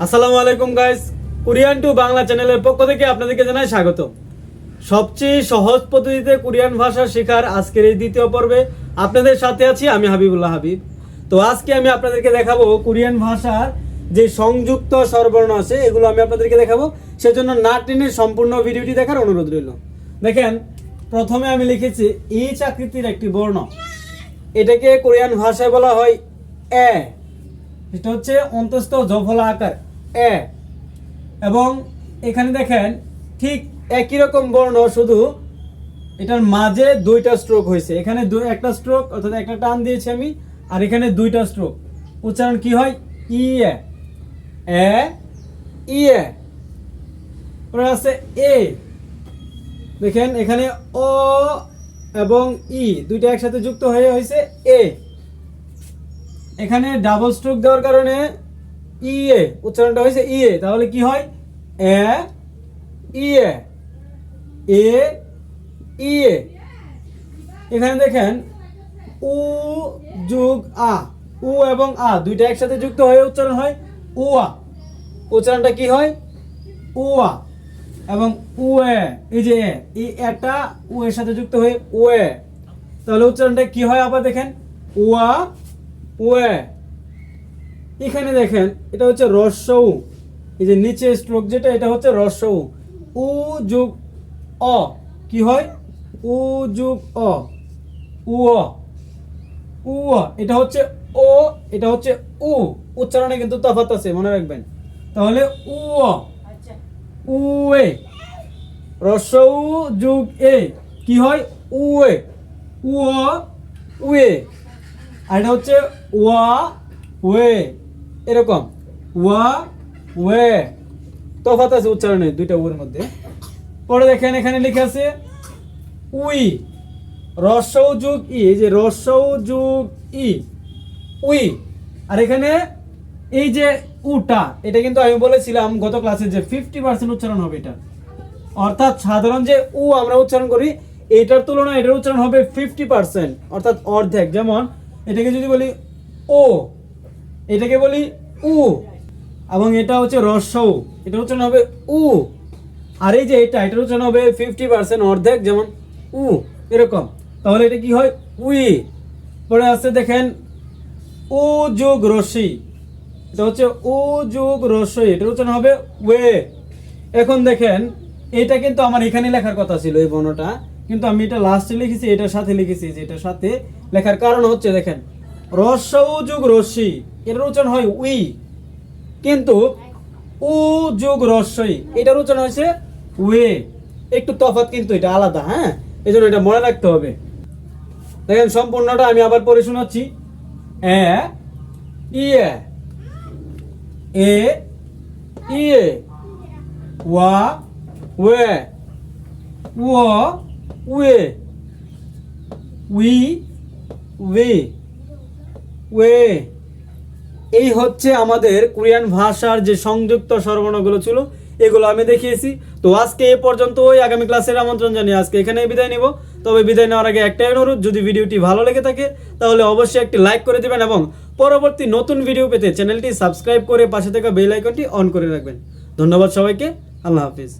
আসসালামু আলাইকুম guys, Korean two Bangla চ্যানেলের পক্ষ থেকে আপনাদেরকে জানাই স্বাগত। সবচেয়ে সহজ পদ্ধতিতে কোরিয়ান ভাষা শেখার আজকের এই দ্বিতীয় পর্বে আপনাদের সাথে আছি আমি হাবিবুল্লাহ হাবিব। তো আজকে আমি আপনাদেরকে দেখাবো কোরিয়ান ভাষার যে সংযুক্ত স্বরবর্ণ আছে এগুলো আমি আপনাদেরকে দেখাবো। সেজন্য না টেনে সম্পূর্ণ ভিডিওটি দেখার অনুরোধ রইল। দেখেন, প্রথমে আমি লিখেছি এইচ আকৃতির একটি বর্ণ, এটাকে কোরিয়ান ভাষায় বলা হয় এ। এটা হচ্ছে অন্তস্থ জফলা আকার এ। এবং এখানে দেখেন ঠিক একই রকম বর্ণ, শুধু এটার মাঝে দুইটা স্ট্রোক হয়েছে। এখানে একটা স্ট্রোক অর্থাৎ একটা টান দিয়েছি আমি, আর এখানে দুইটা স্ট্রোক। উচ্চারণ কি হয়? ইয়ে এ ইয়ে। পরে আছে এ। দেখেন এখানে অ এবং ই দুইটা একসাথে যুক্ত হয়ে হয়েছে এ। এখানে ডাবল স্ট্রোক দেওয়ার কারণে ইয়ে উচ্চারণটা হয়েছে ইয়ে। তাহলে কি হয়? এ ইয়ে এ ইয়ে। এখানে দেখেন উ যোগ আ, উ এবং আ দুইটা একসাথে যুক্ত হয়ে উচ্চারণ হয় উয়া। উচ্চারণটা কি হয়? উয়া। এবং উয়ে, এই যে এই একটা উ এর সাথে যুক্ত হয়ে উয়ে, তাহলে উচ্চারণটা কি হয়? আবার দেখেন উয়া উয়ে। এখানে দেখেন এটা হচ্ছে রস্যউ, এই যে নিচে স্ট্রোক যেটা, এটা হচ্ছে রস্যউ। উ যোগ অ কি হয়? উ যোগ অ উ উ। এটা হচ্ছে ও, এটা হচ্ছে উ। উচ্চারণে কিন্তু তফাৎ আছে, মনে রাখবেন। তাহলে উ উয়ে। রস্যউ যোগ এ কি হয়? উয়ে উ উয়ে। আর এটা হচ্ছে ওয়া ওয়ে, এরকম ওয়া ওয়ে। তফাৎ আছে উচ্চারণে দুইটা ওর মধ্যে। পরে দেখেন এখানে লেখা আছে উই। রস্যউ যোগ ই, এই যে রস্যউ যোগ ই উই। আর এখানে এই যে উটা, এটা কিন্তু আমি বলেছিলাম গত ক্লাসে যে 50% উচ্চারণ হবে এটা। অর্থাৎ সাধারণ যে উ আমরা উচ্চারণ করি, এটার তুলনায় এটার উচ্চারণ হবে 50%, অর্থাৎ অর্ধেক। যেমন এটাকে যদি বলি ও, এটাকে বলি উ, এবং এটা হচ্ছে রস্যউ, এটা উচ্চারণ হবে উ। আর এই যে এটার উচ্চারণ হবে 50%, অর্ধেক, যেমন উ, এরকম। তাহলে এটা কি হয়? উই। পরে আছে দেখেন উ যোগ রস্যই, এটা হচ্ছে উ যোগ রস্যই, এটা উচ্চারণ হবে ওয়ে। এখন দেখেন এটা কিন্তু আমার এখানে লেখার কথা ছিল এই বর্ণটা, কিন্তু আমি এটা লাস্টে লিখেছি, এটার সাথে লিখেছি। যে এটার সাথে লেখার কারণ হচ্ছে দেখেন রস্যউ যোগ রস্যই, এটার উচ্চারণ হয় উই, কিন্তু উ যোগ রস্যই এটার উচ্চারণ হয়েছে ওয়ে। একটু তফাৎ, কিন্তু এটা আলাদা। হ্যাঁ, এই জন্য এটা মনে রাখতে হবে। দেখেন সম্পূর্ণটা আমি আবার পড়ে শোনাচ্ছি। এ ইয়ে এ ইয়ে ওয়া ওয়ে ও ওয়ে উই ওয়ে ওয়ে। এই হচ্ছে আমাদের কোরিয়ান ভাষার যে সংযুক্ত স্বরবর্ণগুলো ছিল, এগুলো আমি দেখিয়েছি। তো আজকে এ পর্যন্তই। আগামী ক্লাসের আমন্ত্রণ জানিয়ে আজকে এখানে বিদায় নিব। তবে বিদায় নেওয়ার আগে একটাই অনুরোধ, যদি ভিডিওটি ভালো লেগে থাকে তাহলে অবশ্যই একটি লাইক করে দিবেন, এবং পরবর্তী নতুন ভিডিও পেতে চ্যানেলটি সাবস্ক্রাইব করে পাশে থাকা বেল আইকনটি অন করে রাখবেন। ধন্যবাদ সবাইকে। আল্লাহ হাফিজ।